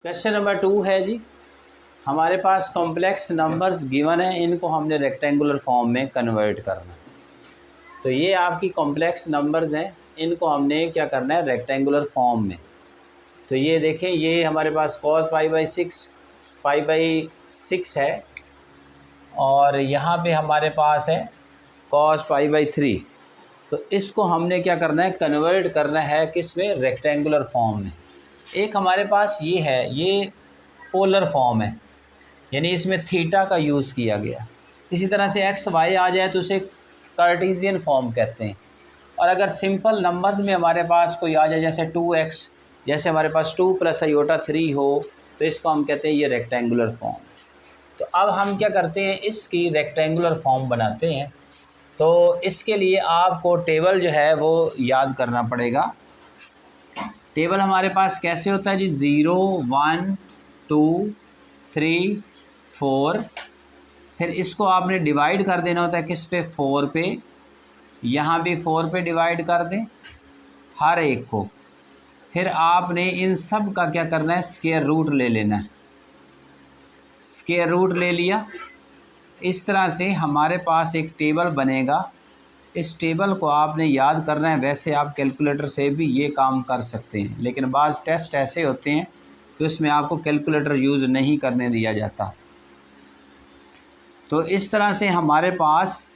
Question number 2 है जी। हमारे पास complex numbers given है, इनको हमने रेक्टेंगुलर फॉर्म में कन्वर्ट करना है। तो ये आपकी कॉम्प्लेक्स नंबर्स हैं, इनको हमने क्या करना है, रेक्टेंगुलर फॉर्म में। तो ये देखें, ये हमारे पास cos पाई बाई 6 है और यहाँ पे हमारे पास है cos पाई बाई 3। तो इसको हमने क्या करना है, कन्वर्ट करना है किस में, रेक्टेंगुलर फॉर्म में। एक हमारे पास ये है, ये पोलर फॉर्म है, यानी इसमें थीटा का यूज़ किया गया। इसी तरह से एक्स वाई आ जाए तो उसे कार्टेशियन फॉर्म कहते हैं। और अगर सिंपल नंबर्स में हमारे पास कोई आ जाए, जैसे 2x, जैसे हमारे पास 2 + i/3 हो, तो इसको हम कहते हैं ये रेक्टेंगुलर फॉर्म। तो अब हम क्या करते हैं, इसकी रेक्टेंगुलर फॉर्म बनाते हैं। तो इसके लिए आपको टेबल जो है वो याद करना पड़ेगा। टेबल हमारे पास कैसे होता है जी, 0 1 2 3 4। फिर इसको आपने डिवाइड कर देना होता है किस पे, 4 पे। यहाँ भी 4 पे डिवाइड कर दें हर एक को। फिर आपने इन सब का क्या करना है, स्क्वायर रूट ले लेना है। स्क्वायर रूट ले लिया। इस तरह से हमारे पास एक टेबल बनेगा। इस टेबल को आपने याद करना है। वैसे आप कैलकुलेटर से भी ये काम कर सकते हैं, लेकिन बाज़ टेस्ट ऐसे होते हैं कि उसमें आपको कैलकुलेटर यूज़ नहीं करने दिया जाता। तो इस तरह से हमारे पास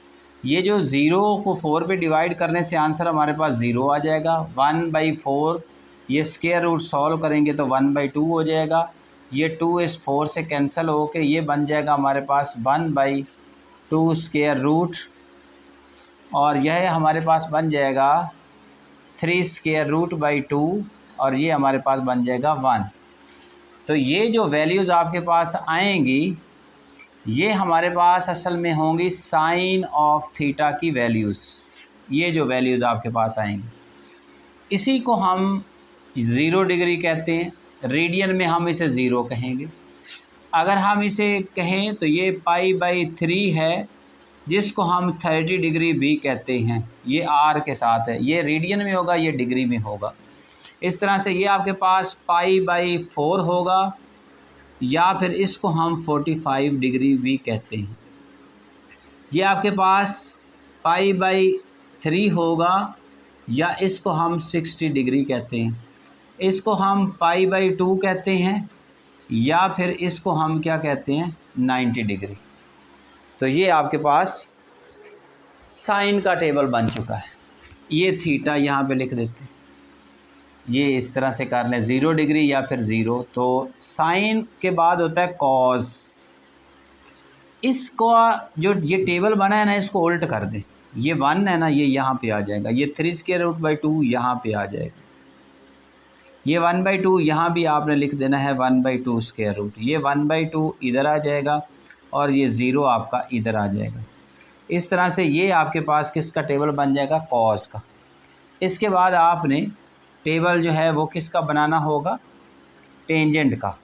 ये जो 0 को 4 पे डिवाइड करने से आंसर हमारे पास 0 आ जाएगा। 1/4 ये स्क्वायर रूट सॉल्व करेंगे तो 1/2 हो जाएगा। ये 2 इस 4 से कैंसिल होके ये बन जाएगा हमारे पास 1/2 स्क्वायर रूट। और यह हमारे पास बन जाएगा 3 स्क्वायर रूट बाई 2 और ये हमारे पास बन जाएगा 1। तो ये जो वैल्यूज़ आपके पास आएंगी, ये हमारे पास असल में होंगी साइन ऑफ थीटा की वैल्यूज़। ये जो वैल्यूज़ आपके पास आएंगी, इसी को हम 0 डिग्री कहते हैं। रेडियन में हम इसे 0 कहेंगे। अगर हम इसे कहें तो ये पाई/3 है, जिसको हम 30 डिग्री भी कहते हैं। ये आर के साथ है, ये रेडियन में होगा, ये डिग्री में होगा। इस तरह से ये आपके पास पाई/4 होगा, या फिर इसको हम 45 डिग्री भी कहते हैं। ये आपके पास पाई/3 होगा, या इसको हम 60 डिग्री कहते हैं। इसको हम पाई/2 कहते हैं, या फिर इसको हम क्या कहते हैं, 90 डिग्री। तो ये आपके पास साइन का टेबल बन चुका है। ये थीटा यहाँ पे लिख देते हैं, ये इस तरह से कर लें, 0 डिग्री या फिर 0। तो साइन के बाद होता है कॉस। इसको जो ये टेबल बना है ना, इसको उल्ट कर दें। ये 1 है ना, ये यहाँ पे आ जाएगा। ये 3 स्क्वायर रूट बाई 2 यहाँ पे आ जाएगा। ये 1/2 यहाँ भी आपने लिख देना है 1/2 स्क्वायर रूट। ये 1/2 इधर आ जाएगा और ये 0 आपका इधर आ जाएगा। इस तरह से ये आपके पास किसका टेबल बन जाएगा, कॉस का। इसके बाद आपने टेबल जो है वो किसका बनाना होगा, टेंजेंट का।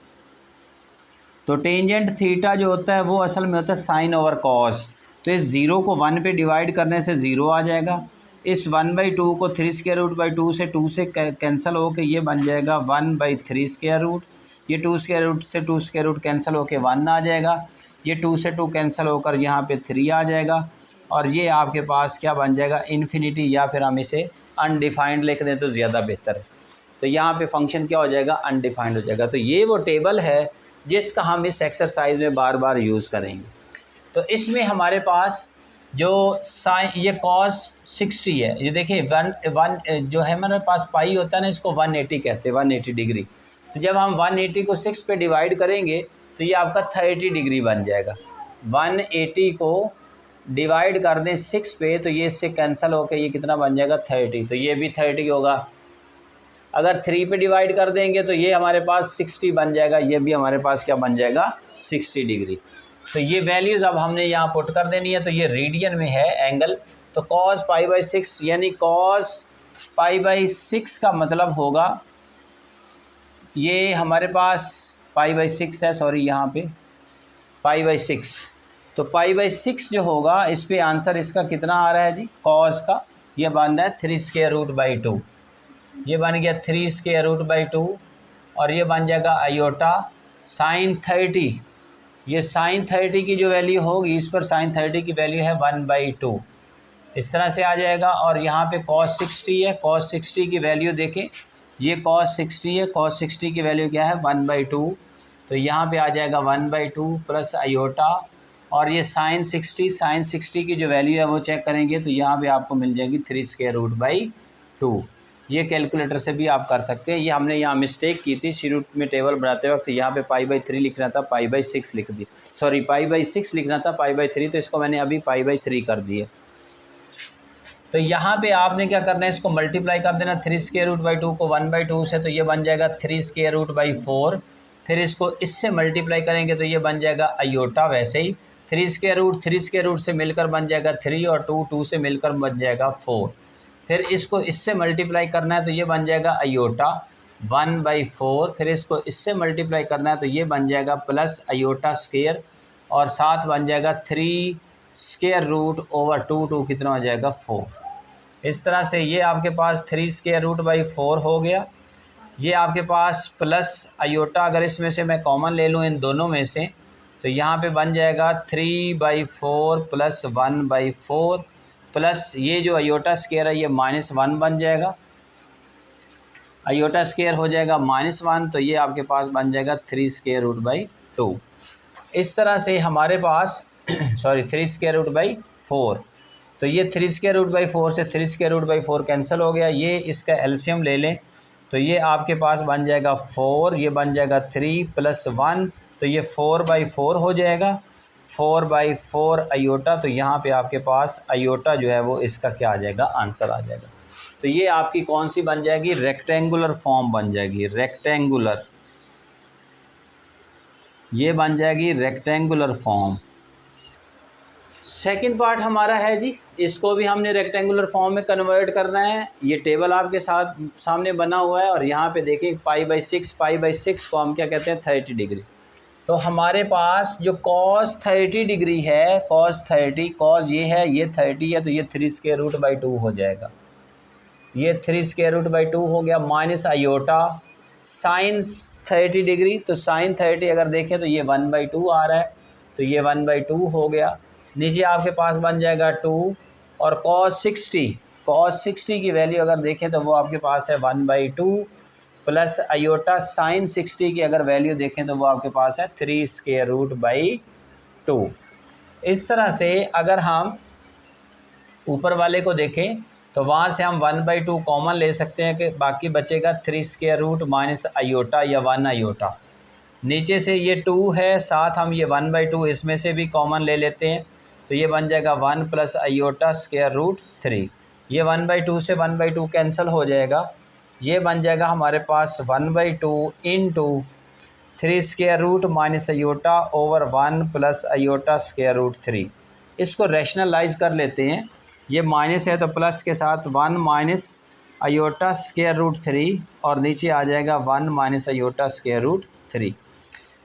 तो टेंजेंट थीटा जो होता है वो असल में होता है साइन ओवर कॉस। तो इस 0 को 1 पे डिवाइड करने से 0 आ जाएगा। इस 1/2 को 3 स्क्वायर रूट बाई 2 से 2 से कैंसिल होके ये बन जाएगा 1/3 स्क्वायर रूट। ये 2 स्क्वायर रूट से 2 स्क्वायर रूट कैंसिल होके 1 आ जाएगा। ये 2 से 2 कैंसिल होकर यहाँ पे 3 आ जाएगा। और ये आपके पास क्या बन जाएगा, इन्फिनिटी, या फिर हम इसे अनडिफाइंड लिख दें तो ज़्यादा बेहतर है। तो यहाँ पे फंक्शन क्या हो जाएगा, अनडिफाइंड हो जाएगा। तो ये वो टेबल है जिसका हम इस एक्सरसाइज में बार बार यूज़ करेंगे। तो इसमें हमारे पास जो साइन, ये cos 60 है। ये देखिए 1 जो है हमारे पास पाई होता है ना, इसको 180 कहते हैं, 180 डिग्री। तो जब हम 180 को 6 पे डिवाइड करेंगे तो ये आपका 30 डिग्री बन जाएगा। 180 को डिवाइड कर दें 6 पे तो ये इससे कैंसिल होकर ये कितना बन जाएगा, 30। तो ये भी 30 होगा। अगर 3 पे डिवाइड कर देंगे तो ये हमारे पास 60 बन जाएगा। ये भी हमारे पास क्या बन जाएगा, 60 डिग्री। तो ये वैल्यूज़ अब हमने यहाँ पुट कर देनी है। तो ये रेडियन में है एंगल। तो cos पाई/6 यानी cos पाई/6 का मतलब होगा, ये हमारे पास पाई/6 है, सॉरी यहाँ पे पाई/6। तो पाई/6 जो होगा, इस पे आंसर इसका कितना आ रहा है जी, cos का ये बन रहा है 3 स्क्वायर रूट बाई 2। ये बन गया 3 स्क्वायर रूट बाई 2 और ये बन जाएगा आयोटा साइन 30। ये साइन 30 की जो वैल्यू होगी, इस पर साइन 30 की वैल्यू है 1/2, इस तरह से आ जाएगा। और यहाँ पे cos 60 है, cos 60 की वैल्यू देखें, ये cos 60 है, cos 60 की वैल्यू क्या है 1/2, तो यहाँ पे आ जाएगा 1/2 प्लस आयोटा। और ये साइन 60 की जो वैल्यू है वो चेक करेंगे तो यहाँ पे आपको मिल जाएगी 3√2। ये कैलकुलेटर से भी आप कर सकते हैं। ये हमने यहाँ मिस्टेक की थी शुरू में टेबल बनाते वक्त, यहाँ पे π/3 लिखना था, π/6 लिख दी, सॉरी π/6 लिखना था, π/3, तो इसको मैंने अभी π/3 कर दिया। तो यहाँ पे आपने क्या करना है, इसको मल्टीप्लाई कर देना 3√2 को 1/2 से, तो ये बन जाएगा 3√4। फिर इसको इससे मल्टीप्लाई करेंगे तो ये बन जाएगा आयोटा, वैसे ही 3√3 से मिलकर बन जाएगा 3 और 2 से मिलकर बन जाएगा 4। फिर इसको इससे मल्टीप्लाई करना है तो ये बन जाएगा आयोटा 1/4। फिर इसको इससे मल्टीप्लाई करना है तो ये बन जाएगा प्लस आयोटा स्क्वायर, और साथ बन जाएगा 3√2 कितना हो जाएगा 4। इस तरह से ये आपके पास 3√4 हो गया। ये आपके पास प्लस आयोटा, अगर इसमें से मैं कॉमन ले लूँ इन दोनों में से, तो यहाँ पे बन जाएगा 3/4 प्लस 1/4 प्लस ये जो आयोटा स्क्वायर है ये -1 बन जाएगा, आयोटा स्क्वायर हो जाएगा -1, तो ये आपके पास बन जाएगा 3√2। इस तरह से हमारे पास सॉरी 3√4, तो ये 3√4 से 3√4 कैंसिल हो गया। ये इसका एलसीएम ले लें तो ये आपके पास बन जाएगा 4, ये बन जाएगा 3 + 1, तो ये 4/4 हो जाएगा, 4/4 आयोटा। तो यहाँ पे आपके पास आयोटा जो है वो इसका क्या आ जाएगा, आंसर आ जाएगा। तो ये आपकी कौन सी बन जाएगी, रेक्टेंगुलर फॉर्म बन जाएगी, रेक्टेंगुलर, ये बन जाएगी रेक्टेंगुलर फॉर्म। सेकंड पार्ट हमारा है जी, इसको भी हमने रेक्टेंगुलर फॉर्म में कन्वर्ट करना है। ये टेबल आपके साथ सामने बना हुआ है और यहाँ पे देखिए π/6 को हम क्या कहते हैं 30 डिग्री। तो हमारे पास जो cos 30 डिग्री है, cos 30, cos ये है, ये 30 है, तो ये 3√2 हो जाएगा, ये 3√2 हो गया, माइनस आयोटा साइन 30 डिग्री, तो साइन 30 अगर देखें तो ये 1/2 आ रहा है, तो ये 1/2 हो गया। नीचे आपके पास बन जाएगा 2, और cos 60 की वैल्यू अगर देखें तो वो आपके पास है 1/2 प्लस आयोटा साइन 60 की अगर वैल्यू देखें तो वो आपके पास है 3√2। इस तरह से अगर हम ऊपर वाले को देखें तो वहाँ से हम 1/2 कॉमन ले सकते हैं कि बाकी बचेगा 3√- माइनस आयोटा या 1 आयोटा। नीचे से ये 2 है, साथ हम ये 1/2 इसमें से भी कॉमन ले लेते हैं, तो ये बन जाएगा 1 + आयोटा √3। ये 1/2 से 1/2 कैंसिल हो जाएगा, ये बन जाएगा हमारे पास 1/2 × 3² माइनस आयोटा ओवर 1 + आयोटा √3। इसको रैशनलाइज कर लेते हैं, ये माइनस है तो प्लस के साथ 1 माइनस आयोटा √3 और नीचे आ जाएगा 1 माइनस आयोटा √3।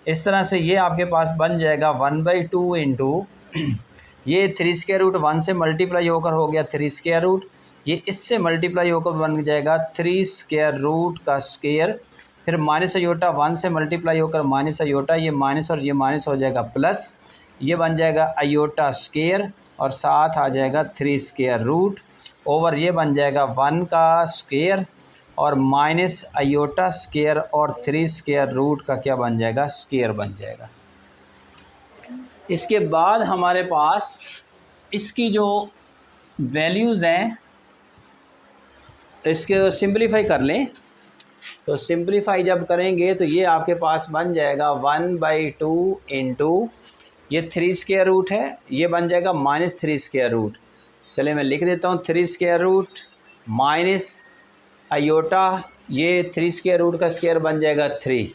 इस तरह से ये आपके पास बन जाएगा 1/2 × ये 3√1 से मल्टीप्लाई होकर हो गया 3², ये इससे मल्टीप्लाई होकर बन जाएगा 3² का स्क्वायर, फिर माइनस आयोटा 1 से मल्टीप्लाई होकर माइनस आयोटा, ये माइनस और ये माइनस हो जाएगा प्लस, ये बन जाएगा आयोटा स्क्वायर और साथ आ जाएगा 3² ओवर ये बन जाएगा 1 का स्क्वायर और माइनस आयोटा स्क्वायर और 3² का क्या बन जाएगा, स्क्वायर बन जाएगा। इसके बाद हमारे पास इसकी जो वैल्यूज़ हैं इसके सिंपलीफाई कर लें, तो सिंपलीफाई जब करेंगे तो ये आपके पास बन जाएगा 1/2 × ये 3² है, ये बन जाएगा -3²। चलिए मैं लिख देता हूँ 3² माइनस आयोटा, ये 3² का स्क्वायर बन जाएगा 3,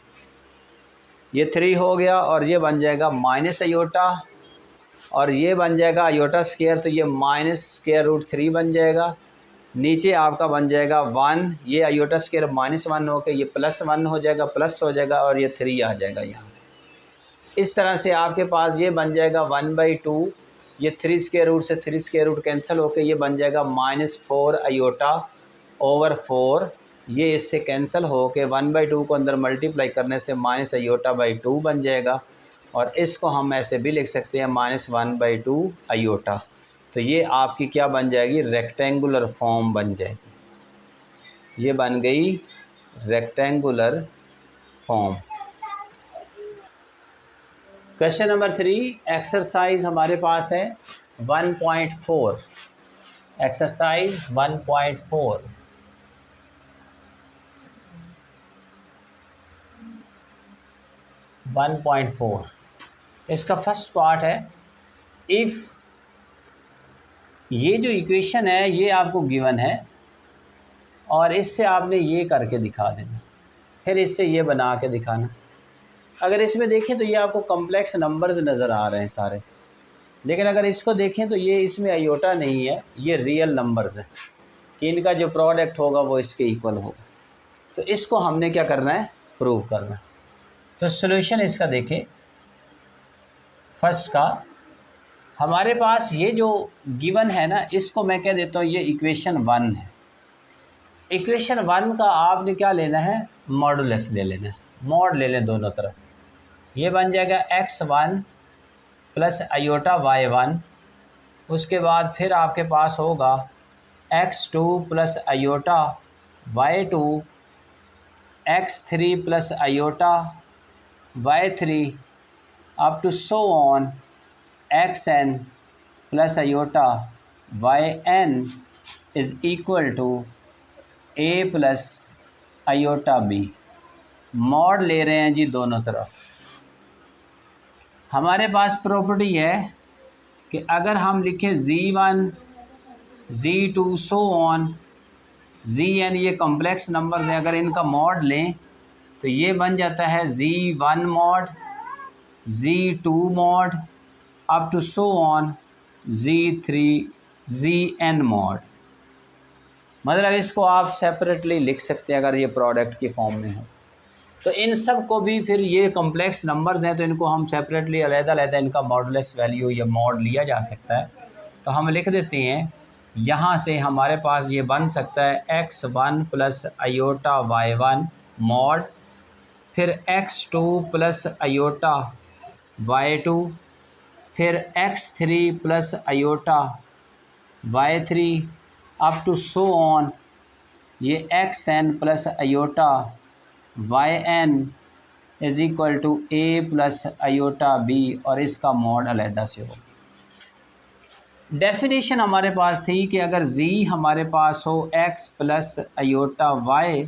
ये 3 हो गया और ये बन जाएगा माइनस आयोटा और ये बन जाएगा आयोटा स्क्वायर, तो ये -√3 बन जाएगा। नीचे आपका बन जाएगा 1, ये आयोटा स्क्वायर -1 होकर ये +1 हो जाएगा, प्लस हो जाएगा और ये 3 आ जाएगा यहाँ। इस तरह से आपके पास ये बन जाएगा 1/2, ये 3² से 3² कैंसिल होकर ये बन जाएगा -4 आयोटा ओवर 4, ये इससे कैंसिल हो के 1/2 को अंदर मल्टीप्लाई करने से माइनस आयोटा बाई 2 बन जाएगा, और इसको हम ऐसे भी लिख सकते हैं -1/2 आयोटा। तो ये आपकी क्या बन जाएगी, रेक्टेंगुलर फॉर्म बन जाएगी। ये बन गई rectangular form. Question number 3, exercise हमारे पास है 1.4। एक्सरसाइज 1.4। इसका फर्स्ट पार्ट है, इफ़ ये जो इक्वेशन है ये आपको गिवन है और इससे आपने ये करके दिखा देना, फिर इससे ये बना के दिखाना। अगर इसमें देखें तो ये आपको कॉम्प्लेक्स नंबर्स नज़र आ रहे हैं सारे, लेकिन अगर इसको देखें तो ये इसमें आयोटा नहीं है, ये रियल नंबर्स हैं कि इनका जो प्रोडक्ट होगा वो इसके इक्वल होगा। तो इसको हमने क्या करना है, प्रूव करना है। तो सॉल्यूशन इसका देखें, फर्स्ट का हमारे पास ये जो गिवन है ना, इसको मैं कह देता हूँ ये इक्वेशन 1 है। इक्वेशन 1 का आपने क्या लेना है, मॉडुलस ले लेना है, मॉड ले लें दोनों तरफ। ये बन जाएगा x1 प्लस आयोटा y1, उसके बाद फिर आपके पास होगा x2 plus iota y2, x3 plus iota y3 up to so on xn plus iota yn is equal to a plus iota b। Mod ले रहे हैं जी दोनों तरफ। हमारे पास प्रॉपर्टी है कि अगर हम लिखें z1 z2 so on zn, ये कॉम्प्लेक्स नंबर्स हैं, अगर इनका मॉड लें तो ये बन जाता है z1 mod z2 mod up to so on z3 zn mod. मतलब इसको आप सेपरेटली लिख सकते हैं अगर ये प्रोडक्ट की फॉर्म में हो। तो इन सब को भी फिर ये कॉम्प्लेक्स नंबर्स हैं तो इनको हम सेपरेटली अलग-अलग इनका मॉडुलस वैल्यू या मॉड लिया जा सकता है। तो हम लिख देते हैं, यहाँ से हमारे पास ये बन सकता है x1 plus iota y1 mod, फिर x2 प्लस आयोटा y2, फिर x3 plus iota y3 up to so on ये xn plus iota yn is equal to a plus iota b, और इसका मॉड अलहदा से हो। डेफिनेशन हमारे पास थी कि अगर z हमारे पास हो x प्लस आयोटा y,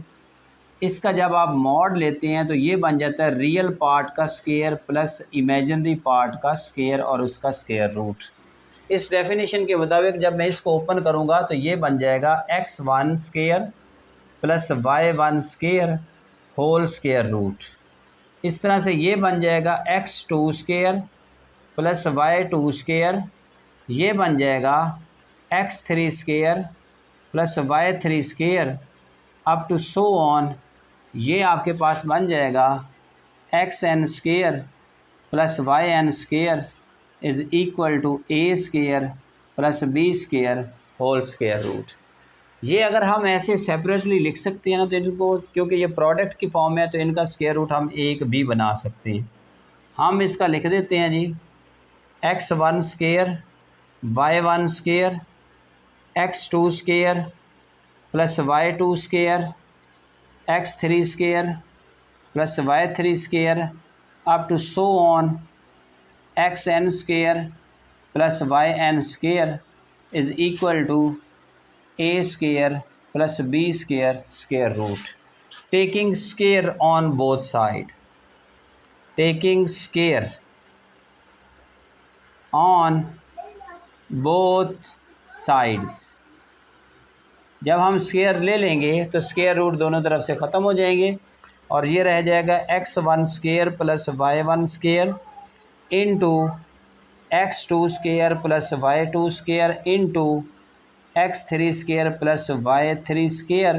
इसका जब आप मॉड लेते हैं तो ये बन जाता है रियल पार्ट का स्क्वायर प्लस इमेजिनरी पार्ट का स्क्वायर और उसका स्क्वायर रूट। इस डेफिनेशन के मुताबिक जब मैं इसको ओपन करूँगा तो ये बन जाएगा x1 square plus y1 square whole square root. इस तरह से ये बन जाएगा x2 square plus y2 square, ये बन जाएगा x3 square plus y3 square up to so on, ये आपके पास बन जाएगा xn square plus yn square is equal to a square plus b square whole square root. ये अगर हम ऐसे सेपरेटली लिख सकते हैं ना तो इनको, क्योंकि ये प्रोडक्ट की फॉर्म है तो इनका स्क्वायर रूट हम एक भी बना सकते हैं। हम इसका लिख देते हैं जी x1 square y1 square x2 square plus y2 square x3 square plus y3 square up to so on xn square plus yn square is equal to a square plus b square square root. Taking square on both side, taking square on both sides. जब हम square ले लेंगे तो square root दोनों तरफ से ख़त्म हो जाएंगे और ये रह जाएगा x1 square plus y1 square into x2 square plus y2 square into x3 square plus y3 square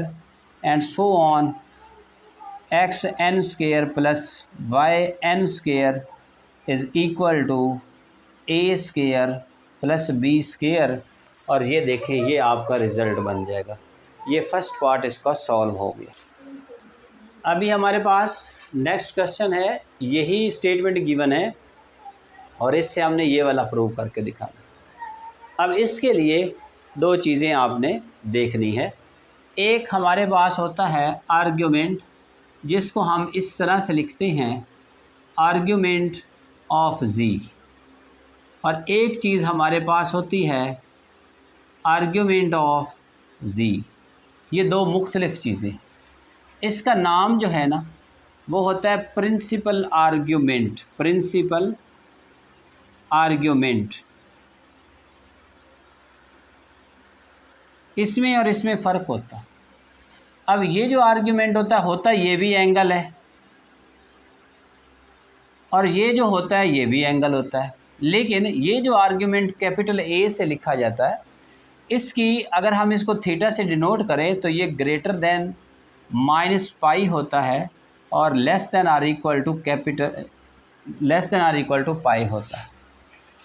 and so on xn square plus yn square is equal to a square plus b square. और ये देखें, ये आपका result बन जाएगा। ये first part इसका solve हो गया। अभी हमारे पास नेक्स्ट क्वेश्चन है, यही स्टेटमेंट गिवन है और इससे हमने ये वाला प्रूव करके दिखाना। अब इसके लिए दो चीज़ें आपने देखनी है। एक हमारे पास होता है आर्ग्यूमेंट, जिसको हम इस तरह से लिखते हैं आर्ग्यूमेंट ऑफ जी, और एक चीज़ हमारे पास होती है आर्ग्यूमेंट ऑफ जी। ये दो मुख्तलिफ़ चीज़ें। इसका नाम जो है ना वो होता है प्रिंसिपल आर्ग्यूमेंट। प्रिंसिपल आर्ग्यूमेंट, इसमें और इसमें फ़र्क होता है। अब ये जो आर्ग्यूमेंट होता है ये भी एंगल है, और ये जो होता है ये भी एंगल होता है। लेकिन ये जो आर्ग्यूमेंट कैपिटल ए से लिखा जाता है, इसकी अगर हम इसको थीटा से डिनोट करें तो ये ग्रेटर देन माइनस पाई होता है और less than or equal to pi होता है।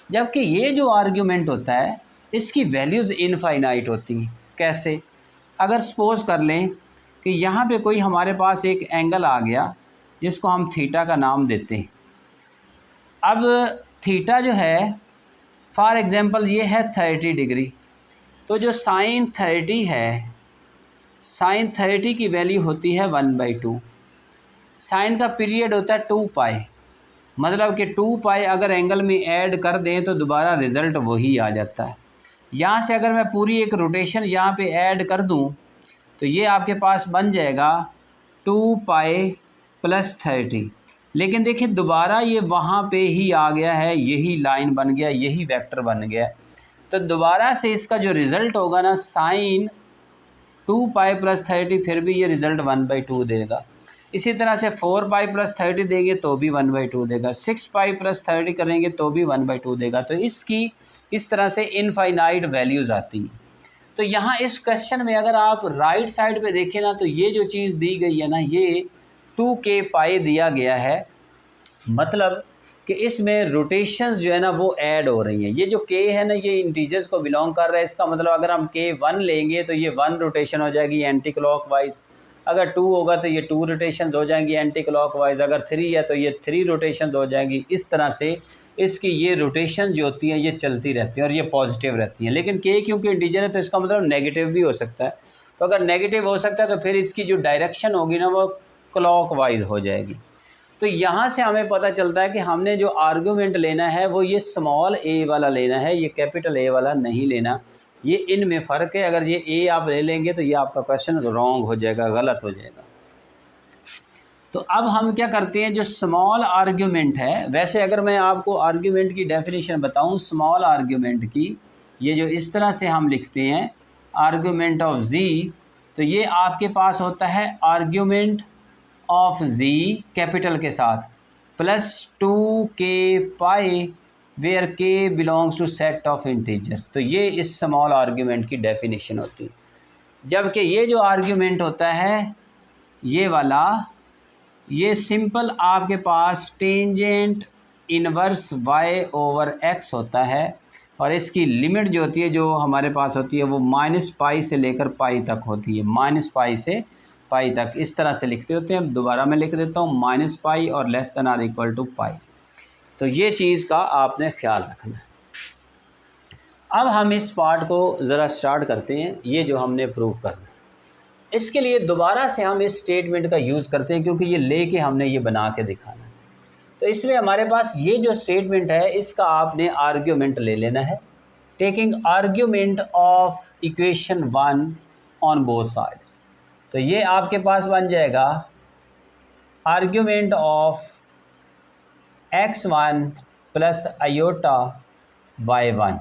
जबकि ये जो आर्ग्यूमेंट होता है इसकी वैल्यूज़ इनफाइनाइट होती हैं। कैसे? अगर सपोज़ कर लें कि यहाँ पे कोई हमारे पास एक एंगल आ गया जिसको हम थीटा का नाम देते हैं। अब थीटा जो है फॉर एग्ज़ाम्पल ये है 30 डिग्री, तो जो साइन 30 है, साइन 30 की वैल्यू होती है 1/2। साइन का पीरियड होता है 2 पाई, मतलब कि 2 पाई अगर एंगल में ऐड कर दें तो दोबारा रिज़ल्ट वही आ जाता है। यहाँ से अगर मैं पूरी एक रोटेशन यहाँ पे ऐड कर दूँ तो ये आपके पास बन जाएगा 2 पाई प्लस 30। लेकिन देखिए दोबारा ये वहाँ पे ही आ गया है, यही लाइन बन गया, यही वेक्टर बन गया। तो दोबारा से इसका जो रिज़ल्ट होगा ना साइन 2 पाई प्लस 30, फिर भी ये रिज़ल्ट 1/2 देगा। इसी तरह से 4 पाई प्लस 30 देंगे तो भी 1/2 देगा, 6 पाई प्लस 30 करेंगे तो भी 1/2 देगा। तो इसकी इस तरह से इनफाइनाइट वैल्यूज़ आती हैं। तो यहाँ इस क्वेश्चन में अगर आप राइट साइड पे देखें ना तो ये जो चीज़ दी गई है ना ये 2k पाई दिया गया है, मतलब कि इसमें रोटेशंस जो है ना वो ऐड हो रही हैं। ये जो k है ना ये इंटीजर्स को बिलोंग कर रहा है, इसका मतलब अगर हम k 1 लेंगे तो ये 1 रोटेशन हो जाएगी एंटी क्लॉकवाइज, अगर 2 होगा तो ये 2 रोटेशंस हो जाएंगी एंटी क्लॉकवाइज, अगर 3 है तो ये 3 रोटेशंस हो जाएंगी। इस तरह से इसकी ये रोटेशन जो होती हैं ये चलती रहती हैं और ये पॉजिटिव रहती हैं। लेकिन k क्योंकि इंटीजर है तो इसका मतलब नेगेटिव भी हो सकता है। तो अगर नेगेटिव हो सकता है तो फिर इसकी जो डायरेक्शन होगी ना वो क्लॉकवाइज हो जाएगी। तो यहाँ से हमें पता चलता है कि हमने जो आर्गूमेंट लेना है वो ये स्मॉल a वाला लेना है, ये कैपिटल A वाला नहीं लेना। ये इनमें फ़र्क है। अगर ये a आप ले लेंगे तो ये आपका क्वेश्चन रॉन्ग हो जाएगा, गलत हो जाएगा। तो अब हम क्या करते हैं, जो स्मॉल आर्ग्यूमेंट है, वैसे अगर मैं आपको आर्ग्यूमेंट की डेफिनेशन बताऊं स्मॉल आर्ग्यूमेंट की, ये जो इस तरह से हम लिखते हैं आर्ग्यूमेंट ऑफ z, तो ये आपके पास होता है आर्ग्यूमेंट ऑफ z कैपिटल के साथ plus 2k pi where k belongs to set of integer. तो ये इस स्मॉल आर्ग्यूमेंट की डेफिनेशन होती है। जबकि ये जो आर्ग्यूमेंट होता है ये वाला, ये सिंपल आपके पास tangent inverse y over x होता है, और इसकी लिमिट जो होती है जो हमारे पास होती है वो -पाई से लेकर पाई तक होती है, -पाई से पाई तक इस तरह से लिखते होते हैं। दोबारा मैं लिख देता हूँ -पाई और less than or equal to pi. तो ये चीज़ का आपने ख्याल रखना है। अब हम इस पार्ट को ज़रा स्टार्ट करते हैं, ये जो हमने प्रूव करना है। इसके लिए दोबारा से हम इस स्टेटमेंट का यूज़ करते हैं क्योंकि ये लेके हमने ये बना के दिखाना है। तो इसमें हमारे पास ये जो स्टेटमेंट है इसका आपने आर्ग्यूमेंट ले लेना है, taking argument of equation 1 on both sides. तो ये आपके पास बन जाएगा argument of x1 plus iota y1।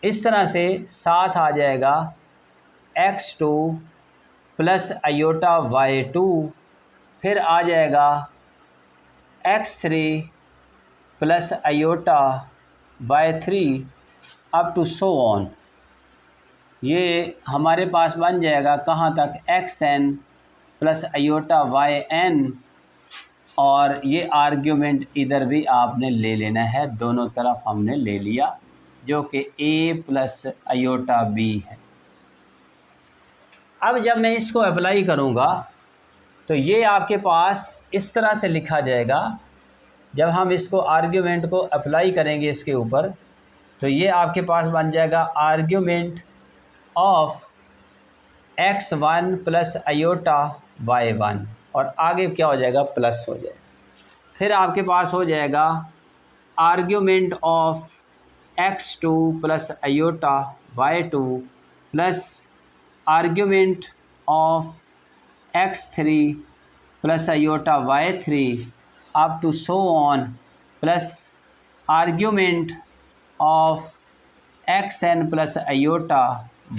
इस तरह से साथ आ जाएगा x2 प्लस आयोटा y2, फिर आ जाएगा x3 plus iota y3 up to so on. ये हमारे पास बन जाएगा कहाँ तक, xn प्लस आयोटा yn, और ये आर्ग्यूमेंट इधर भी आपने ले लेना है, दोनों तरफ हमने ले लिया, जो कि a प्लस आयोटा b है। अब जब मैं इसको अप्लाई करूँगा तो ये आपके पास इस तरह से लिखा जाएगा। जब हम इसको आर्ग्यूमेंट को अप्लाई करेंगे इसके ऊपर तो ये आपके पास बन जाएगा argument of x1 plus iota y1 और आगे क्या हो जाएगा, प्लस हो जाएगा। फिर आपके पास हो जाएगा argument of x2 plus iota y2 plus argument of x3 plus iota y3 up to so on plus argument of xn plus iota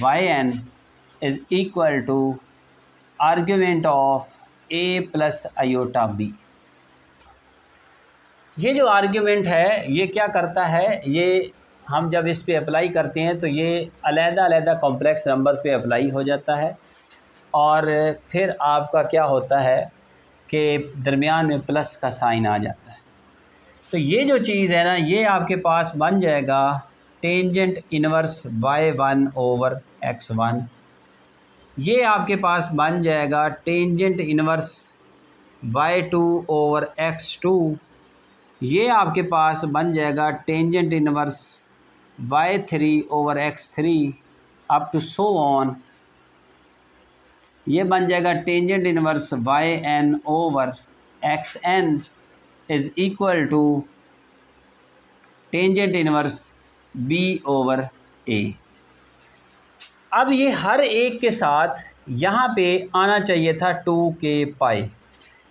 yn is equal to argument of a plus iota b। ये जो argument है ये क्या करता है, ये हम जब इस पे अप्लाई करते हैं तो ये अलग-अलग कॉम्प्लेक्स नंबर्स पे अप्लाई हो जाता है और फिर आपका क्या होता है कि दरमियान में प्लस का साइन आ जाता है। तो ये जो चीज़ है ना, ये आपके पास बन जाएगा tangent inverse y1 over x1। ये आपके पास बन जाएगा tangent inverse y2 over x2। ये आपके पास बन जाएगा tangent inverse y3 over x3 up to so on. ये बन जाएगा tangent inverse yn over xn is equal to tangent inverse b over a। अब ये हर एक के साथ यहाँ पे आना चाहिए था 2k पाई,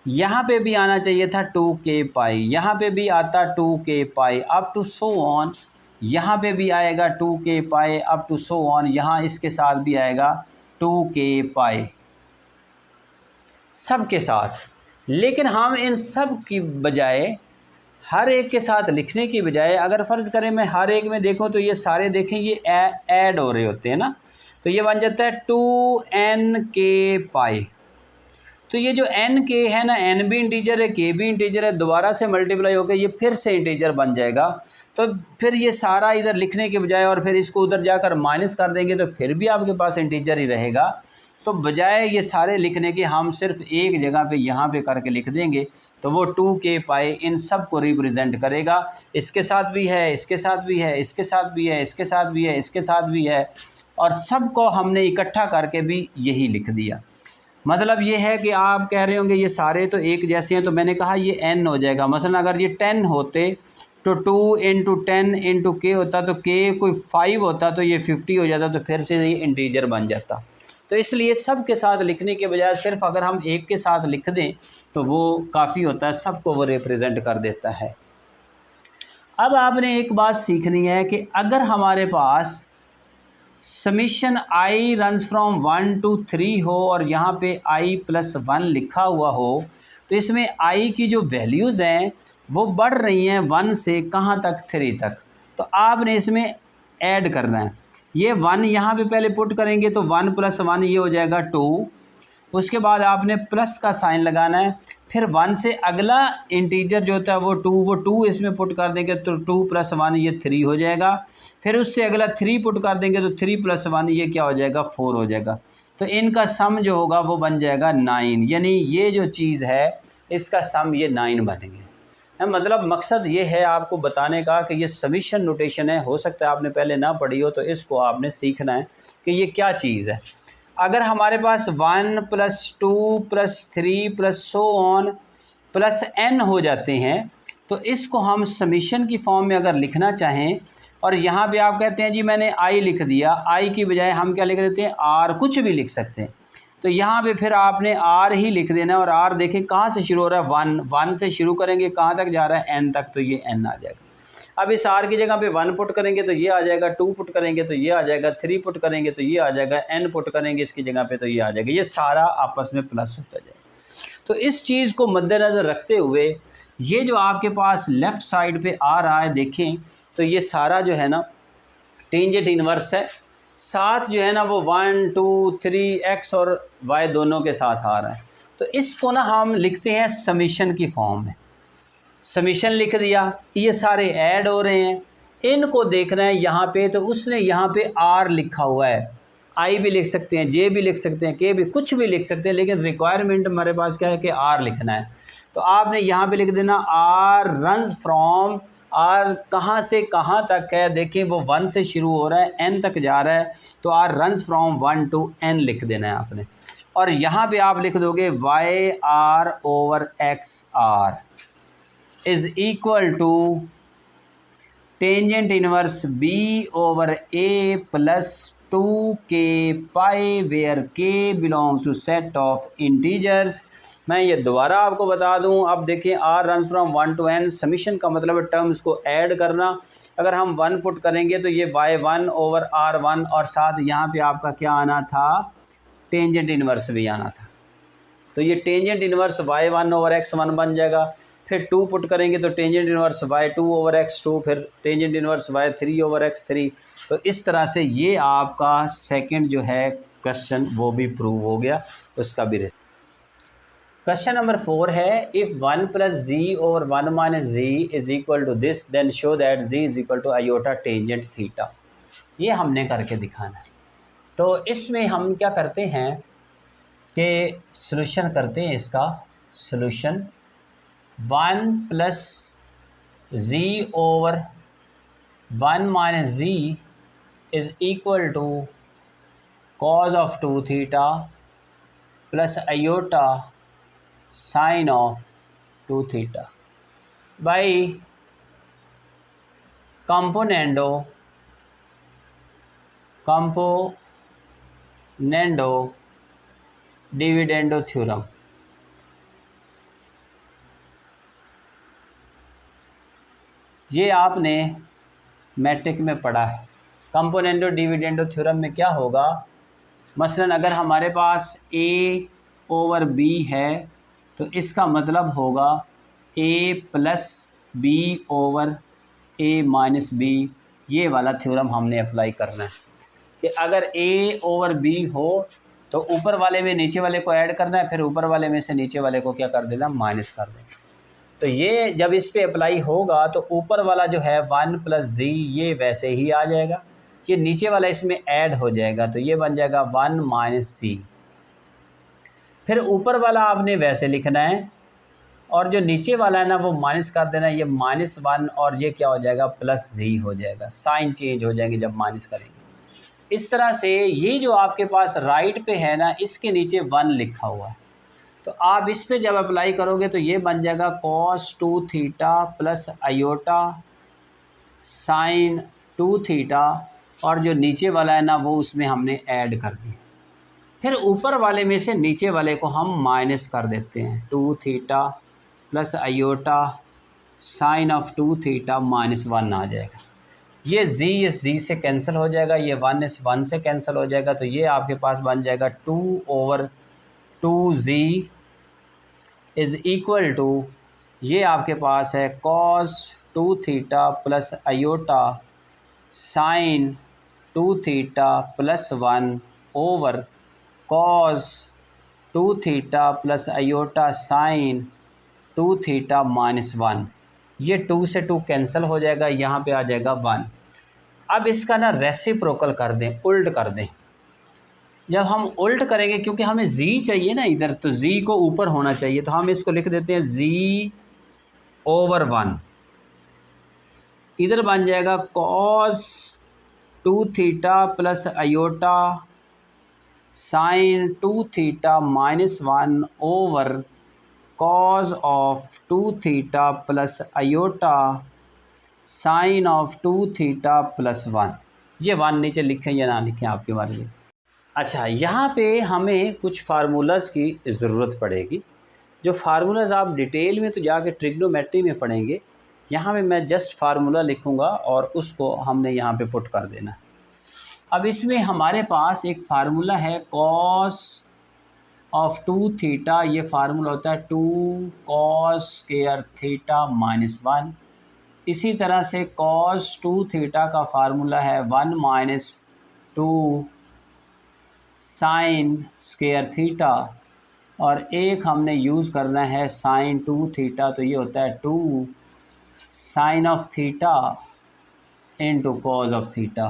यहाँ पे भी आना चाहिए था 2k पाई, यहाँ पे भी आता 2k pi up to so on, यहाँ पे भी आएगा 2k pi up to so on, यहाँ इसके साथ भी आएगा 2k पाई सब के साथ। लेकिन हम इन सब की बजाय हर एक के साथ लिखने की बजाय अगर फ़र्ज़ करें मैं हर एक में देखूं तो ये सारे देखें ये ऐड हो रहे होते हैं ना, तो ये बन जाता है 2nk पाई। तो ये जो nk है ना, n भी इंटीजर है k भी इंटीजर है, दोबारा से मल्टीप्लाई होकर ये फिर से इंटीजर बन जाएगा। तो फिर ये सारा इधर लिखने के बजाय और फिर इसको उधर जाकर माइनस कर देंगे तो फिर भी आपके पास इंटीजर ही रहेगा। तो बजाय ये सारे लिखने के हम सिर्फ एक जगह पे यहाँ पे करके लिख देंगे तो वो 2k पाई इन सब को रिप्रेजेंट करेगा। इसके साथ भी है, इसके साथ भी है, इसके साथ भी है, इसके साथ भी है, इसके साथ भी है और सब को हमने इकट्ठा करके भी यही लिख दिया। मतलब ये है कि आप कह रहे होंगे ये सारे तो एक जैसे हैं, तो मैंने कहा ये n हो जाएगा। मसलन अगर ये 10 होते तो 2 इंटू 10 इंटू k होता, तो k कोई 5 होता तो ये 50 हो जाता, तो फिर से ये इंटीजर बन जाता। तो इसलिए सब के साथ लिखने के बजाय सिर्फ अगर हम एक के साथ लिख दें तो वो काफ़ी होता है, सबको वो रिप्रेजेंट कर देता है। अब आपने एक बात सीखनी है कि अगर हमारे पास summation i runs from 1 to 3 हो और यहाँ पे i प्लस 1 लिखा हुआ हो तो इसमें i की जो वैल्यूज़ हैं वो बढ़ रही हैं 1 से कहाँ तक, 3 तक। तो आपने इसमें ऐड करना है। ये 1 यहाँ पे पहले पुट करेंगे तो 1 प्लस 1 ये हो जाएगा 2। उसके बाद आपने प्लस का साइन लगाना है। फिर 1 से अगला इंटीजर जो होता है वो 2 इसमें पुट कर देंगे तो 2 प्लस 1 ये 3 हो जाएगा। फिर उससे अगला 3 पुट कर देंगे तो 3 प्लस 1 ये क्या हो जाएगा, 4 हो जाएगा। तो इनका सम जो होगा वो बन जाएगा 9। यानी ये जो चीज़ है इसका सम ये 9 बनेंगे। मतलब मकसद ये है आपको बताने का कि ये समीशन नोटेशन है। हो सकता है आपने पहले ना पढ़ी हो तो इसको आपने सीखना है कि ये क्या चीज़ है। अगर हमारे पास 1 plus 2 plus 3 plus so on plus n हो जाते हैं तो इसको हम समीशन की फॉर्म में अगर लिखना चाहें और यहाँ पे आप कहते हैं जी मैंने i लिख दिया, i की बजाय हम क्या लिख देते हैं r, कुछ भी लिख सकते हैं। तो यहाँ पे फिर आपने r ही लिख देना और r देखें कहाँ से शुरू हो रहा है, 1 से शुरू करेंगे, कहाँ तक जा रहा है, n तक, तो ये n आ जाएगा। अब इस r की जगह पे 1 पुट करेंगे तो ये आ जाएगा, 2 पुट करेंगे तो ये आ जाएगा, 3 पुट करेंगे तो ये आ जाएगा, n पुट करेंगे इसकी जगह पे तो ये आ जाएगा। ये सारा आपस में प्लस होता जाएगा। तो इस चीज़ को मद्देनज़र रखते हुए ये जो आपके पास लेफ़्ट साइड पे आ रहा है देखें तो ये सारा जो है ना टेंजेंट इनवर्स है, साथ जो है ना वो 1 2 3 x और y दोनों के साथ आ रहा है। तो इसको ना हम लिखते हैं समीशन की फॉर्म में। समीशन लिख दिया, ये सारे ऐड हो रहे हैं, इनको देखना है यहाँ पे, तो उसने यहाँ पे r लिखा हुआ है आई भी लिख सकते हैं, जे भी लिख सकते हैं, के भी, कुछ भी लिख सकते हैं, लेकिन रिक्वायरमेंट हमारे पास क्या है कि आर लिखना है। तो आपने यहाँ पे लिख देना आर रन्स फ्रॉम, आर कहाँ से कहाँ तक है, देखिए वो 1 से शुरू हो रहा है, एन तक जा रहा है, तो r runs from 1 to n लिख देना है आपने। और यहाँ पे आप लिख दोगे y r over x r is equal to tangent inverse B over a plus 2k pi where k belongs to set of integers. मैं ये दोबारा आपको बता दूं, अब देखिए r runs from 1 to n, summation का मतलब है टर्म्स को ऐड करना। अगर हम 1 पुट करेंगे तो ये y1 ओवर r1 और साथ यहाँ पे आपका क्या आना था, टेंजेंट इनवर्स भी आना था। तो ये tangent inverse y1 over x1 बन जाएगा। फिर 2 पुट करेंगे तो tangent inverse y2 over x2, फिर tangent inverse y3 over x3। तो इस तरह से ये आपका सेकंड जो है क्वेश्चन वो भी प्रूव हो गया, उसका भी। क्वेश्चन नंबर 4 है, if 1 plus G over 1 minus G is equal to this then show that G is equal to iota tangent theta. ये हमने करके दिखाना है। तो इसमें हम क्या करते हैं कि सॉल्यूशन करते हैं इसका। Solution 1 plus G over 1 minus G is equal to cos of 2 theta plus iota sine of 2 theta by componendo dividendo theorem. ये आपने मैट्रिक में पढ़ा है। कंपोनेंडो डिविडेंडो थ्योरम में क्या होगा, मसलन अगर हमारे पास a ओवर b है तो इसका मतलब होगा a plus B over a minus B. ये वाला थ्योरम हमने अप्लाई करना है कि अगर a ओवर b हो तो ऊपर वाले में नीचे वाले को ऐड करना है, फिर ऊपर वाले में से नीचे वाले को क्या कर देना, माइनस कर देना। तो ये जब इस पे अप्लाई होगा तो ऊपर वाला जो है 1 प्लस जी ये वैसे ही आ जाएगा, ये नीचे वाला इसमें ऐड हो जाएगा, तो ये बन जाएगा 1 माइनस जी। फिर ऊपर वाला आपने वैसे लिखना है और जो नीचे वाला है ना वो माइनस कर देना, ये -1 और ये क्या हो जाएगा, प्लस जी हो जाएगा। साइन चेंज हो जाएंगे जब माइनस करेंगे। इस तरह से ये जो आपके पास राइट पे है ना, इसके नीचे 1 लिखा हुआ है, तो आप इस पे जब अप्लाई करोगे तो ये बन जाएगा cos 2 theta plus iota sign 2 theta, और जो नीचे वाला है ना वो उसमें हमने ऐड कर दिया। फिर ऊपर वाले में से नीचे वाले को हम माइनस कर देते हैं, 2 theta plus iota sine of 2 theta -1 आ जाएगा। ये z इस z से कैंसिल हो जाएगा, ये 1 इस 1 से कैंसिल हो जाएगा, तो ये आपके पास बन जाएगा 2 over 2z is equal to, ये आपके पास है cos 2 theta plus iota sign 2 theta plus 1 over cos 2 theta plus iota sign 2 theta -1। ये 2 से 2 कैंसिल हो जाएगा, यहाँ पे आ जाएगा 1। अब इसका ना रेसिप्रोकल कर दें, उल्ट कर दें। जब हम उल्ट करेंगे, क्योंकि हमें z चाहिए ना इधर, तो z को ऊपर होना चाहिए, तो हम इसको लिख देते हैं z ओवर 1। इधर बन जाएगा cos 2 theta plus iota sign 2 theta -1 over cos of 2 theta plus iota sine of 2 theta plus 1। ये 1 नीचे लिखें या ना लिखें आपकी मर्ज़ी। अच्छा, यहाँ पे हमें कुछ फार्मूलाज़ की ज़रूरत पड़ेगी, जो फार्मूलाज़ आप डिटेल में तो जाके ट्रिग्नोमेट्री में पढ़ेंगे। यहाँ पे मैं जस्ट फार्मूला लिखूँगा और उसको हमने यहाँ पे पुट कर देना। अब इसमें हमारे पास एक फार्मूला है cos ऑफ 2 थीटा, ये फार्मूला होता है 2 cos स्क्वायर थीटा -1। इसी तरह से cos 2 थीटा का फार्मूला है 1 माइनस 2 साइन स्क्वायर थीटा, और एक हमने यूज़ करना है साइन 2 थीटा, तो ये होता है 2 sine of theta into cos of theta.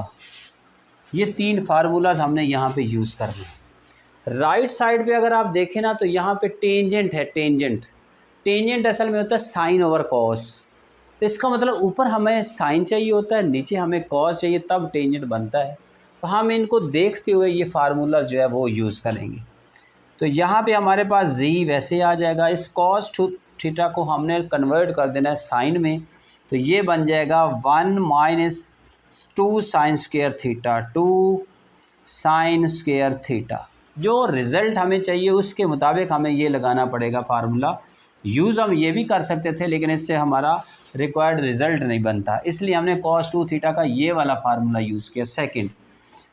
ये 3 फार्मूलाज हमने यहाँ पे यूज़ करने हैं। राइट साइड पे अगर आप देखें ना तो यहाँ पे टेंजेंट है, टेंजेंट असल में होता है साइन ओवर कॉस। तो इसका मतलब ऊपर हमें साइन चाहिए होता है, नीचे हमें कॉस चाहिए, तब टेंजेंट बनता है। तो हम इनको देखते हुए ये फार्मूला जो है वो यूज़ करेंगे। तो यहाँ पे हमारे पास जी वैसे आ जाएगा, इस कॉस थीटा को हमने कन्वर्ट कर देना है साइन में, तो ये बन जाएगा 1 minus 2 sine square theta, 2 sine square theta. जो रिज़ल्ट हमें चाहिए उसके मुताबिक हमें ये लगाना पड़ेगा फार्मूला। यूज़ हम ये भी कर सकते थे लेकिन इससे हमारा रिक्वायर्ड रिज़ल्ट नहीं बनता, इसलिए हमने cos 2 थीटा का ये वाला फार्मूला यूज़ किया सेकंड।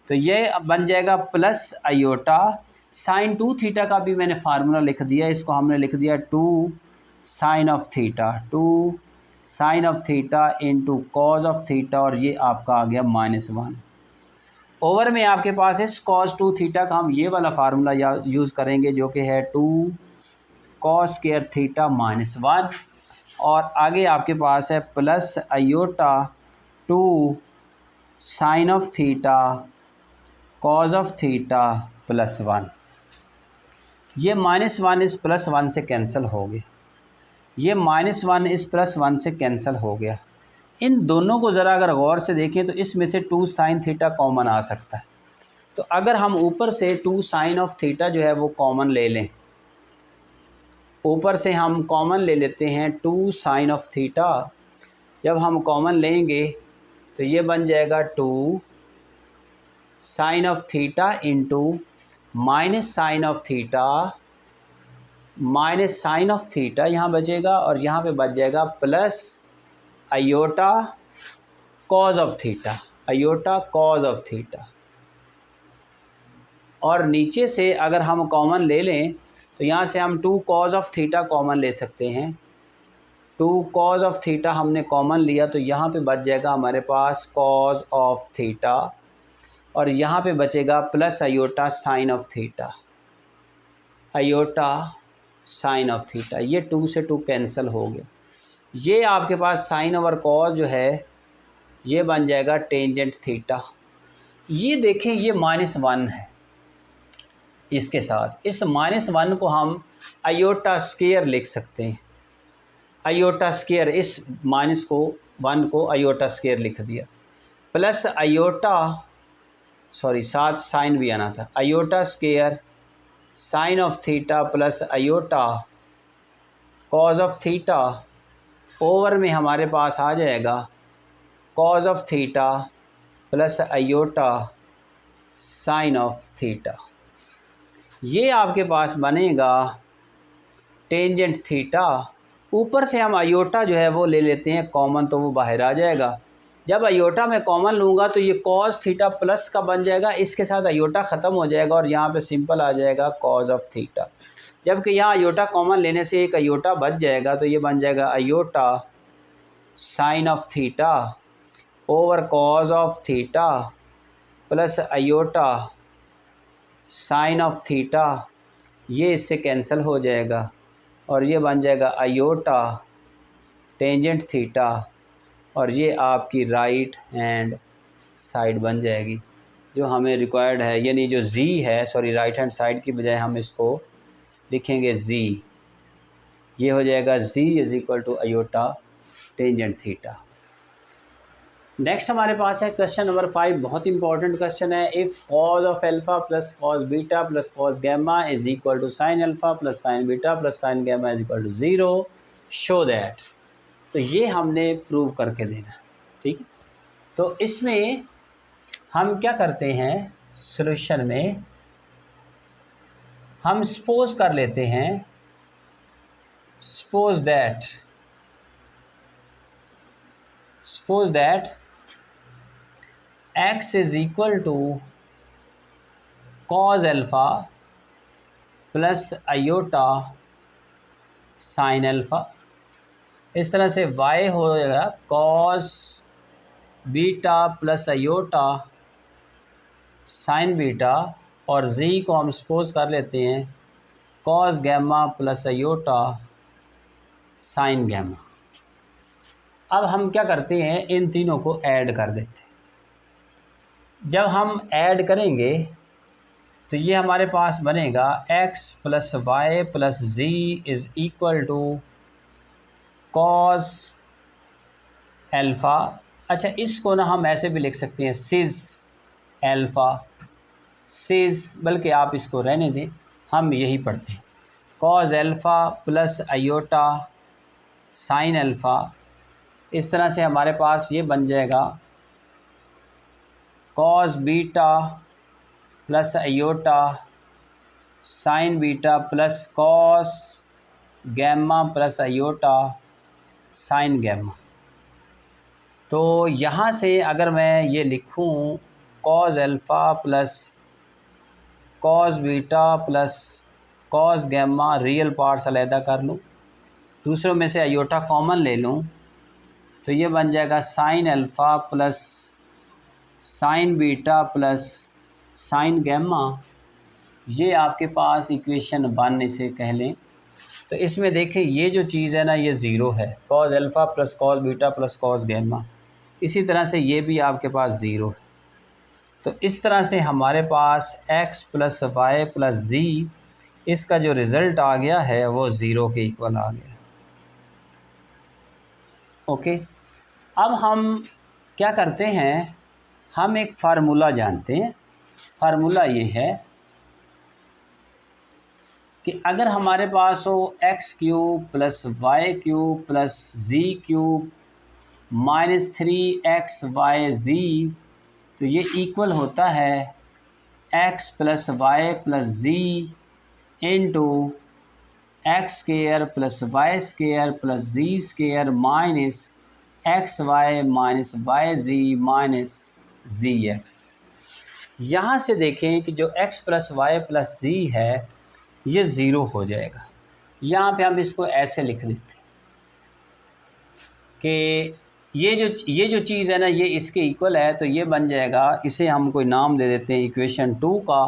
तो ये बन जाएगा प्लस आयोटा साइन 2 थीटा का भी मैंने फार्मूला लिख दिया, इसको हमने लिख दिया 2 sine of theta, 2 sine of theta into cos of theta, और ये आपका आ गया -1। ओवर में आपके पास है cos 2 थीटा का हम ये वाला फार्मूला यूज़ करेंगे जो कि है 2 cos स्क्वायर थीटा -1, और आगे आपके पास है plus iota 2 sine of theta cos of theta +1। ये -1 इस +1 से कैंसिल हो गया, ये -1 इस +1 से कैंसिल हो गया। इन दोनों को ज़रा अगर गौर से देखें तो इसमें से 2 साइन थीटा कॉमन आ सकता है। तो अगर हम ऊपर से 2 साइन ऑफ थीटा जो है वो कॉमन ले लें, ऊपर से हम कॉमन ले लेते हैं 2 साइन ऑफ थीटा। जब हम कॉमन लेंगे तो ये बन जाएगा 2 sine of theta into minus sine of theta, minus sine of theta यहाँ बचेगा, और यहाँ पे बच जाएगा plus iota cos of theta, iota cos of theta. और नीचे से अगर हम कॉमन ले लें तो यहाँ से हम 2 कॉज ऑफ थीटा कॉमन ले सकते हैं। 2 कॉज ऑफ थीटा हमने कॉमन लिया तो यहाँ पे बच जाएगा हमारे पास कॉज ऑफ थीटा, और यहाँ पे बचेगा plus iota sine of theta, iota sine of theta. ये 2 से 2 कैंसिल हो गए। ये आपके पास साइन ओवर कॉज जो है ये बन जाएगा टेंजेंट थीटा। ये देखें ये -1 है, इसके साथ इस -1 को हम आयोटा स्क्वायर लिख सकते हैं, आयोटा स्क्वायर, इस -1 को आयोटा स्क्वायर लिख दिया, प्लस आयोटा साथ साइन भी आना था, iota square sine of theta plus iota cos of theta, over में हमारे पास आ जाएगा cause of theta plus iota sine of theta. ये आपके पास बनेगा टेंजेंट थीटा। ऊपर से हम आयोटा जो है वो ले लेते हैं कॉमन, तो वो बाहर आ जाएगा। जब आयोटा में कॉमन लूँगा तो ये कॉस थीटा प्लस का बन जाएगा, इसके साथ आयोटा ख़त्म हो जाएगा और यहाँ पे सिंपल आ जाएगा कॉज ऑफ थीटा। जबकि यहाँ आयोटा कॉमन लेने से एक आयोटा बच जाएगा, तो ये बन जाएगा iota sine of theta over cause of theta plus iota sine of theta. ये इससे कैंसिल हो जाएगा और ये बन जाएगा आयोटा टेंजेंट थीटा, और ये आपकी राइट हैंड साइड बन जाएगी जो हमें रिक्वायर्ड है। यानी जो जी है, राइट हैंड साइड की बजाय हम इसको लिखेंगे जी। ये हो जाएगा z is equal to iota tangent theta. Next हमारे पास है क्वेश्चन नंबर 5, बहुत इंपॉर्टेंट क्वेश्चन है। If cos of alpha plus cos beta plus cos gamma is equal to sine alpha plus sine beta plus sine gamma is equal to 0, show that. तो ये हमने prove करके देना, ठीक है। तो इसमें हम क्या करते हैं, सॉल्यूशन में हम सपोज कर लेते हैं, suppose that x is equal to cos alpha plus iota sine alpha. इस तरह से y हो जाएगा cos beta plus iota sine beta, और z को हम सपोज कर लेते हैं cos gamma plus iota sine gamma. अब हम क्या करते हैं, इन तीनों को ऐड कर देते हैं। जब हम ऐड करेंगे तो ये हमारे पास बनेगा x plus y plus z is equal to cos alpha. अच्छा, इसको ना हम ऐसे भी लिख सकते हैं सिज एल्फ़ा, सिज, बल्कि आप इसको रहने दें, हम यही पढ़ते हैं cos alpha plus iota sine alpha. इस तरह से हमारे पास ये बन जाएगा cos beta plus iota sine beta plus cos gamma plus iota sine gamma. तो यहाँ से अगर मैं ये लिखूँ cos alpha plus cos beta plus cos gamma, real parts अलहदा कर लूँ, दूसरों में से आयोटा कॉमन ले लूँ, तो ये बन जाएगा sine alpha plus sine beta plus sine gamma. ये आपके पास इक्वेशन 1 इसे कह लें। तो इसमें देखें ये जो चीज़ है ना, ये ज़ीरो है, cos alpha plus cos beta plus cos gamma. इसी तरह से ये भी आपके पास ज़ीरो है। तो इस तरह से हमारे पास x प्लस वाई प्लस जी, इसका जो रिज़ल्ट आ गया है वो ज़ीरो के इक्वल आ गया। ओके, अब हम क्या करते हैं, हम एक फार्मूला जानते हैं। फार्मूला ये है कि अगर हमारे पास हो x cube plus y cube plus z cube minus 3xyz, तो ये इक्वल होता है x plus y plus z into x square plus y square plus z square minus x y minus y z minus z x. यहाँ से देखें कि जो x plus y plus z है ये ज़ीरो हो जाएगा। यहाँ पे हम इसको ऐसे लिख देते हैं कि ये जो चीज़ है ना, ये इसके इक्वल है, तो ये बन जाएगा, इसे हम कोई नाम दे देते हैं इक्वेशन 2 का।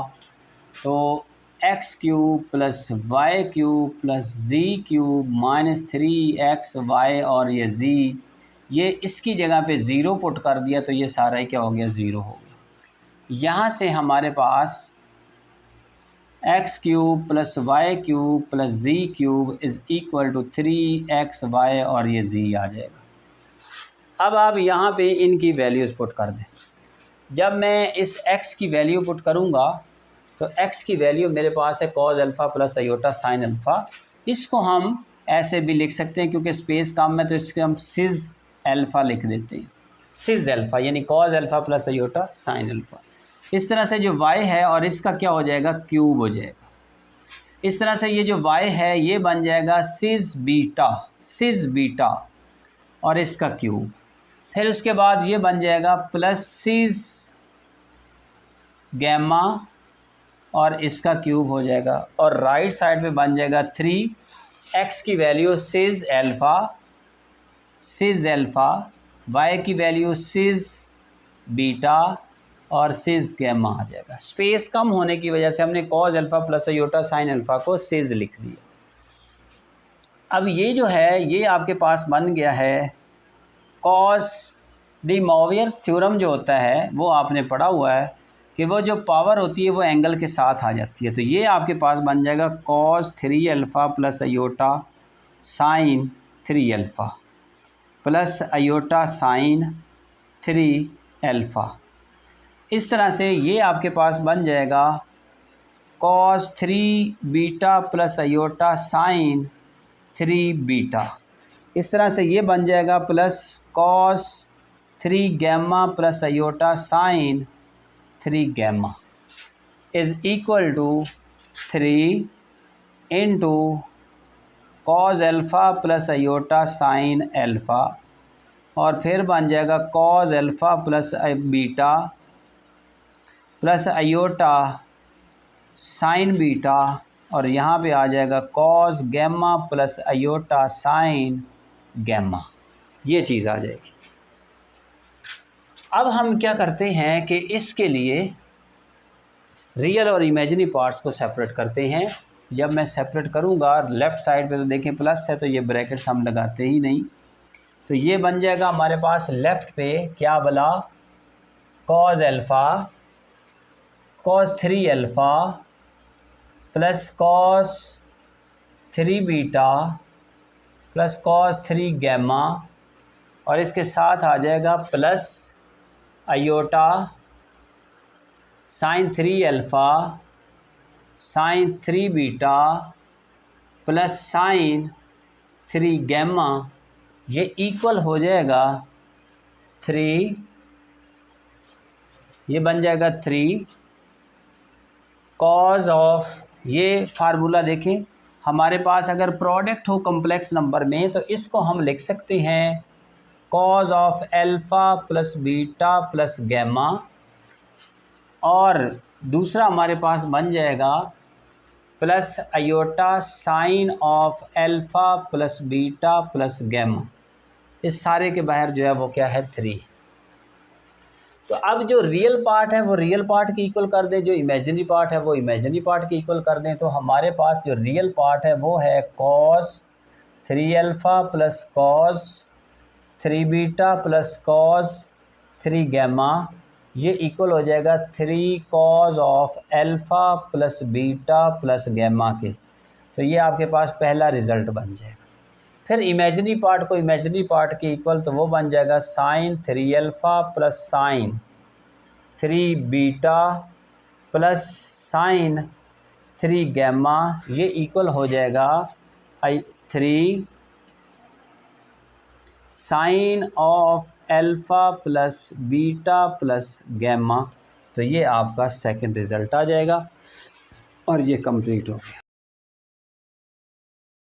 तो x cube plus y cube plus z cube minus 3xy और ये जी, ये इसकी जगह पे ज़ीरो पुट कर दिया तो ये सारा ही क्या हो गया, ज़ीरो हो गया। यहाँ से हमारे पास x cube plus y cube plus z cube is equal to 3xy और ये जी आ जाएगा। अब आप यहाँ पे इनकी वैल्यूज़ पुट कर दें। जब मैं इस x की वैल्यू पुट करूँगा तो x की वैल्यू मेरे पास है cos alpha plus iota sine alpha. इसको हम ऐसे भी लिख सकते हैं, क्योंकि स्पेस कम है तो इसको हम सिज अल्फ़ा लिख देते हैं। सिज अल्फ़ा यानी cos alpha plus iota sine alpha. इस तरह से जो y है और इसका क्या हो जाएगा, क्यूब हो जाएगा। इस तरह से ये जो y है ये बन जाएगा सिज बीटा और इसका क्यूब। फिर उसके बाद ये बन जाएगा प्लस सिज गैमा और इसका क्यूब हो जाएगा, और राइट साइड पे बन जाएगा 3x की वैल्यू सिज अल्फ़ा, y की वैल्यू सिज बीटा और सिज गैमा आ जाएगा। स्पेस कम होने की वजह से हमने cos alpha plus iota sine alpha को सिज लिख दिया। अब ये जो है ये आपके पास बन गया है कॉस डी मोवियर्स थ्योरम जो होता है वो आपने पढ़ा हुआ है कि वो जो पावर होती है वो एंगल के साथ आ जाती है। तो ये आपके पास बन जाएगा cos 3 alpha plus iota sine 3 alpha plus iota sine 3 alpha. इस तरह से ये आपके पास बन जाएगा cos 3 beta plus iota sine 3 beta. इस तरह से ये बन जाएगा plus cos 3 gamma plus iota sine 3 gamma is equal to 3 into cos alpha plus iota sine alpha, और फिर बन जाएगा cos alpha plus beta plus iota sine beta, और यहाँ पे आ जाएगा cos gamma plus iota sine gamma. ये चीज़ आ जाएगी। अब हम क्या करते हैं कि इसके लिए रियल और इमेजिनरी पार्ट्स को सेपरेट करते हैं। जब मैं सेपरेट करूँगा लेफ़्ट साइड पे तो देखें प्लस है, तो ये ब्रैकेट्स हम लगाते ही नहीं। तो ये बन जाएगा हमारे पास लेफ़्ट पे क्या बला, cos alpha cos 3 alpha plus cos 3 beta plus cos 3 gamma, और इसके साथ आ जाएगा plus iota sine 3 alpha sine 3 beta plus sine 3 gamma, ये इक्वल हो जाएगा 3, ये बन जाएगा 3 कॉज ऑफ, ये फार्मूला देखें हमारे पास अगर प्रोडक्ट हो कम्प्लेक्स नंबर में तो इसको हम लिख सकते हैं cos of alpha plus beta plus gamma, और दूसरा हमारे पास बन जाएगा plus iota sine of alpha plus beta plus gamma. इस सारे के बाहर जो है वो क्या है 3। तो अब जो रियल पार्ट है वो रियल पार्ट की इक्वल कर दें, जो इमेजिनरी पार्ट है वो इमेजिनरी पार्ट की इक्वल कर दें। तो हमारे पास जो रियल पार्ट है वो है cos 3 alpha plus cos 3 beta plus cos 3 gamma, ये इक्वल हो जाएगा 3 cos of alpha plus beta plus gamma के। तो ये आपके पास पहला रिज़ल्ट बन जाएगा। फिर इमेजिनरी पार्ट को इमेजिनरी पार्ट के इक्वल, तो वो बन जाएगा sine 3 alpha plus sine 3 beta plus sine 3 gamma, ये इक्वल हो जाएगा 3 sine of alpha plus beta plus gamma. तो ये आपका सेकंड रिज़ल्ट आ जाएगा और ये कंप्लीट हो गया।